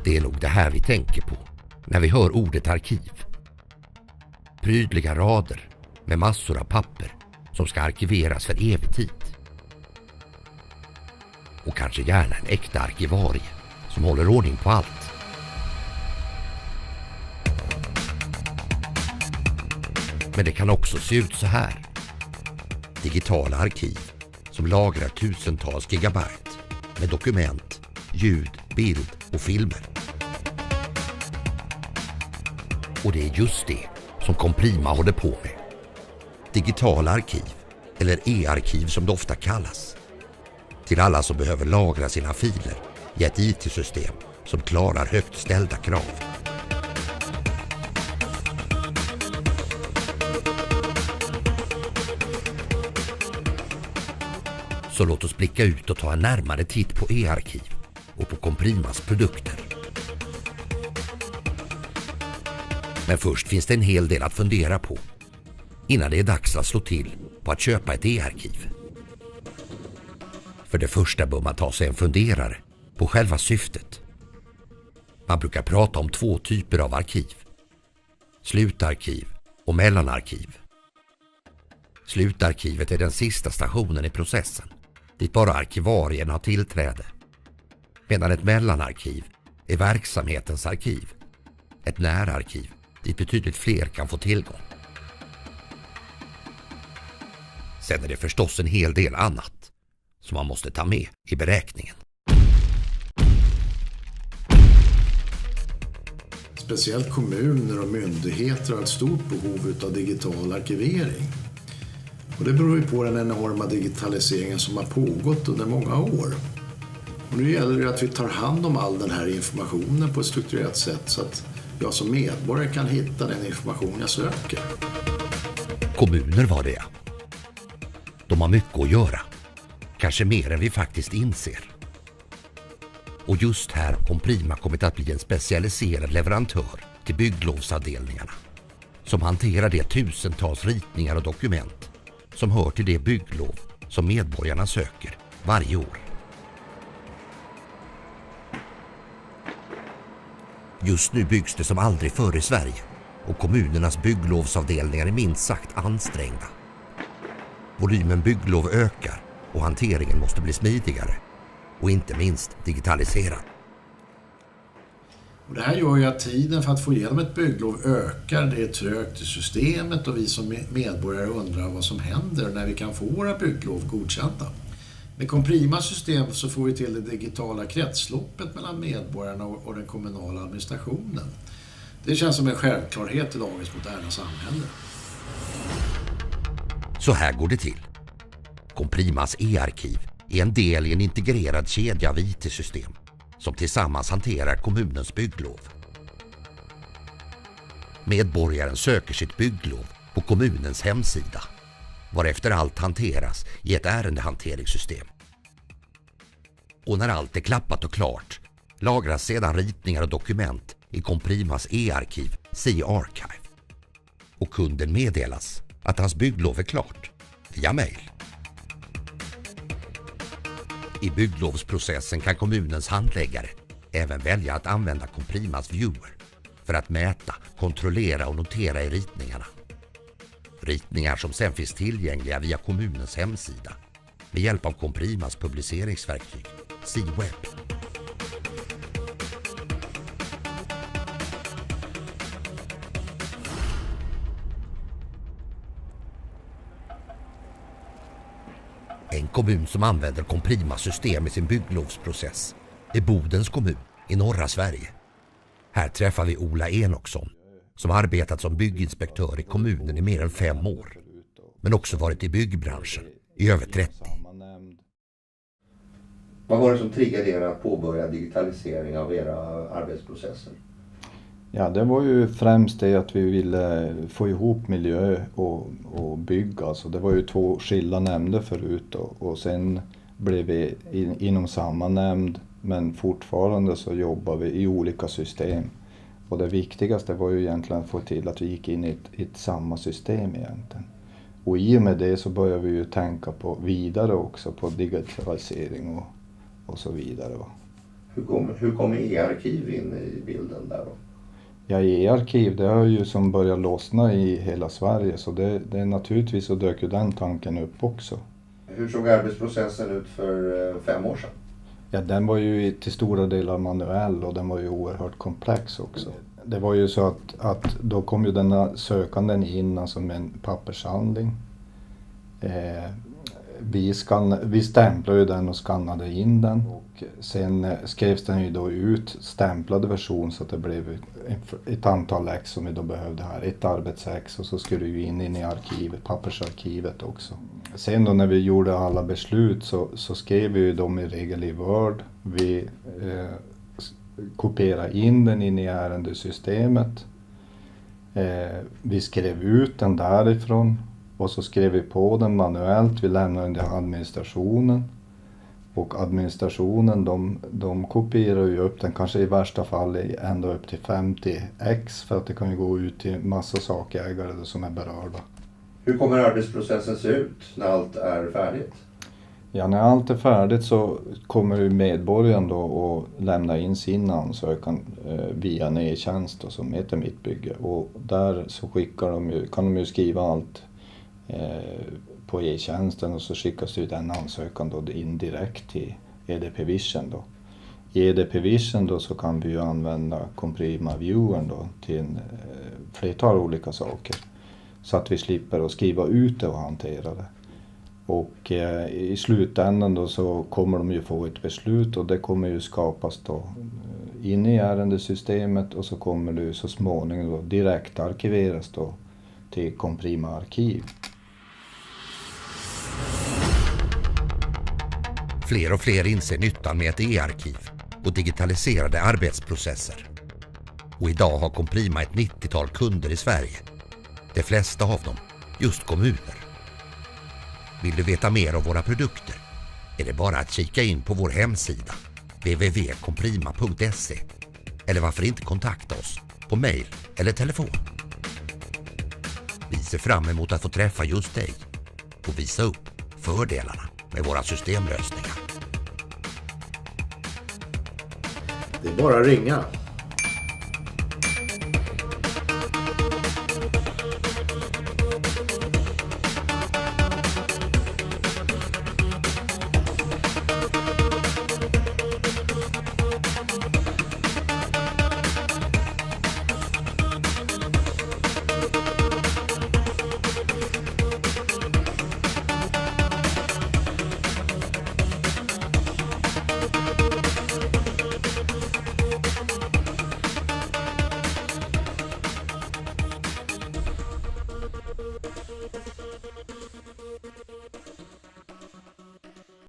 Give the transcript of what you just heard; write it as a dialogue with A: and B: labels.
A: Det är nog det här vi tänker på när vi hör ordet arkiv. Prydliga rader med massor av papper som ska arkiveras för evig tid. Och kanske gärna en äkta arkivarie som håller ordning på allt. Men det kan också se ut så här. Digitala arkiv som lagrar tusentals gigabyte med dokument, ljud, bild och filmer. Och det är just det som Comprima håller på med. Digitala arkiv, eller e-arkiv som det ofta kallas. Till alla som behöver lagra sina filer i ett IT-system som klarar högt ställda krav. Så låt oss blicka ut och ta en närmare titt på e-arkiv och på Comprimas produkter. Men först finns det en hel del att fundera på innan det är dags att slå till på att köpa ett e-arkiv. För det första bör man ta sig en funderare på själva syftet. Man brukar prata om två typer av arkiv. Slutarkiv och mellanarkiv. Slutarkivet är den sista stationen i processen, dit bara arkivarien har tillträde. Medan ett mellanarkiv är verksamhetens arkiv. Ett närarkiv dit betydligt fler kan få tillgång. Sen är det förstås en hel del annat som man måste ta med i beräkningen.
B: Speciellt kommuner och myndigheter har ett stort behov av digital arkivering. Och det beror ju på den enorma digitaliseringen som har pågått under många år. Och nu gäller det att vi tar hand om all den här informationen på ett strukturerat sätt så att jag som medborgare kan hitta den information jag söker.
A: Kommuner var det. De har mycket att göra. Kanske mer än vi faktiskt inser. Och just här har Comprima kommit att bli en specialiserad leverantör till bygglovsavdelningarna. Som hanterar de tusentals ritningar och dokument som hör till det bygglov som medborgarna söker varje år. Just nu byggs det som aldrig förr i Sverige och kommunernas bygglovsavdelningar är minst sagt ansträngda. Volymen bygglov ökar och hanteringen måste bli smidigare och inte minst digitaliserad.
B: Och det här gör ju att tiden för att få igenom ett bygglov ökar, det är trögt i systemet och vi som medborgare undrar vad som händer när vi kan få våra bygglov godkända. Med Comprimas system så får vi till det digitala kretsloppet mellan medborgarna och den kommunala administrationen. Det känns som en självklarhet i dagens moderna samhälle.
A: Så här går det till. Comprimas e-arkiv är en del i en integrerad kedja av IT-system som tillsammans hanterar kommunens bygglov. Medborgaren söker sitt bygglov på kommunens hemsida, varefter allt hanteras i ett ärendehanteringssystem. Och när allt är klappat och klart lagras sedan ritningar och dokument i Comprimas e-arkiv C-archive. Och kunden meddelas att hans bygglov är klart via mail. I bygglovsprocessen kan kommunens handläggare även välja att använda Comprimas viewer för att mäta, kontrollera och notera i ritningarna. Ritningar som sen finns tillgängliga via kommunens hemsida med hjälp av Comprimas publiceringsverktyg C-web. En kommun som använder Comprimas system i sin bygglovsprocess är Bodens kommun i norra Sverige. Här träffar vi Ola Enoksson som arbetat som bygginspektör i kommunen i mer än 5 år. Men också varit i byggbranschen i över 30.
C: Vad var det som triggade er att påbörja digitalisering av era arbetsprocesser?
D: Ja, det var ju främst det att vi ville få ihop miljö och bygg. Alltså det var ju 2 skilda nämnder förut och sen blev vi inom samma nämnd, men fortfarande så jobbar vi i olika system. Och det viktigaste var ju egentligen att få till att vi gick in i ett samma system egentligen. Och i och med det så började vi ju tänka på vidare också på digitalisering och så vidare.
C: Hur kommer e-arkiv in i bilden där då?
D: Ja, e-arkiv det har ju som börjat lossna i hela Sverige så det är naturligtvis så dök ju den tanken upp också.
C: Hur såg arbetsprocessen ut för 5 år sedan?
D: Ja, den var ju till stora delar manuell och den var ju oerhört komplex också. Det var ju så att då kom ju denna sökanden in alltså med en pappershandling. Vi stämplade ju den och skannade in den och sen skrevs den ju då ut stämplade version så att det blev ett antal ex som vi då behövde här. Ett arbetsex och så skulle det ju in i arkivet, pappersarkivet också. Sen då när vi gjorde alla beslut så skrev vi ju dem i regel i Word. Vi kopierade in den in i ärendesystemet. Vi skrev ut den därifrån. Och så skrev vi på den manuellt, vi lämnade den till administrationen. Och administrationen de kopierar ju upp den, kanske i värsta fall ända upp till 50 ex för att det kan ju gå ut till massa sakägare som är berörda.
C: Hur kommer arbetsprocessen se ut när allt är färdigt?
D: Ja, när allt är färdigt så kommer ju medborgaren då att lämna in sin ansökan via en e-tjänst som heter Mitt Bygge. Och där så kan de ju skriva allt på e-tjänsten och så skickas ut en ansökan då in direkt till EDP Vision då. I EDP Vision då så kan vi ju använda Comprima Viewern då till en flertal olika saker. Så att vi slipper att skriva ut det och hantera det. Och i slutändan då så kommer de ju få ett beslut och det kommer ju skapas då in i ärendesystemet och så kommer det ju så småningom då direkt arkiveras då till Comprima arkiv.
A: Fler och fler inser nyttan med ett e-arkiv och digitaliserade arbetsprocesser. Och idag har Comprima ett 90-tal kunder i Sverige. De flesta av dem just kommuner. Vill du veta mer om våra produkter? Är det bara att kika in på vår hemsida www.comprima.se eller varför inte kontakta oss på mejl eller telefon. Vi ser fram emot att få träffa just dig och visa upp fördelarna med våra systemlösningar.
B: Det är bara att ringa.